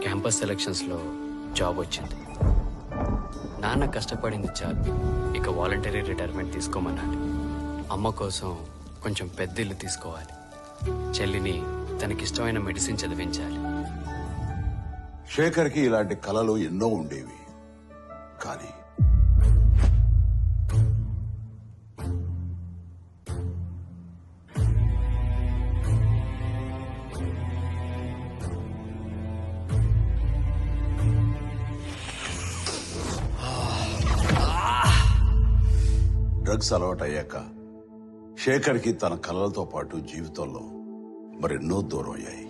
Campus సెలక్షన్స్లో job వచ్చింది. నాన్న కష్టపడింది చాలు, ఇక వాలంటరీ రిటైర్మెంట్ తీసుకోమన్నాడు. అమ్మ కోసం కొంచెం పెద్ద ఇల్లు తీసుకోవాలి. చెల్లిని తనకిష్టమైన మెడిసిన్ చదివించాలి. శేఖర్కి ఇలాంటి కలలు ఎన్నో ఉండేవి. కానీ డ్రగ్స్ అలవాటయ్యాక శేఖర్కి తన కలలతో పాటు జీవితంలో మరెన్నో దూరం అయ్యాయి.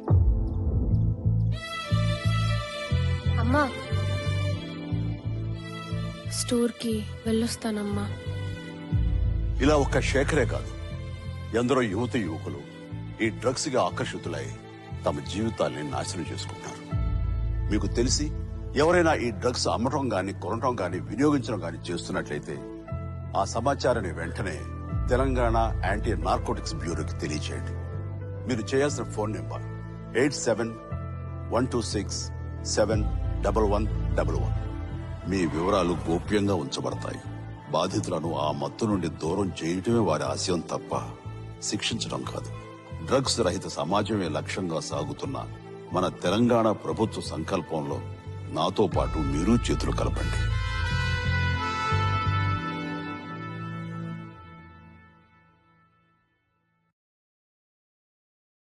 అమ్మా, స్టోర్కి వెళ్ళొస్తానమ్మా. ఇలా ఒక్క శేఖరే కాదు, ఎందరో యువత యువకులు ఈ డ్రగ్స్ గా ఆకర్షితులై తమ జీవితాల్ని నాశనం చేసుకుంటారు. మీకు తెలిసి ఎవరైనా ఈ డ్రగ్స్ అమ్మటం గాని, కొనటం గాని, వినియోగించడం గాని చేస్తున్నట్లయితే ఆ సమాచారాన్ని వెంటనే తెలంగాణ యాంటీ నార్కోటిక్స్ బ్యూరోకి తెలియచేయండి. మీరు చేయాల్సిన ఫోన్ నెంబర్ 87-126-71111. మీ వివరాలు గోప్యంగా ఉంచబడతాయి. బాధితులను ఆ మత్తు నుండి దూరం చేయటమే వారి ఆశయం తప్ప శిక్షించడం కాదు. డ్రగ్స్ రహిత సమాజమే లక్ష్యంగా సాగుతున్న మన తెలంగాణ ప్రభుత్వ సంకల్పంలో నాతో పాటు మీరు చేతులు కలపండి.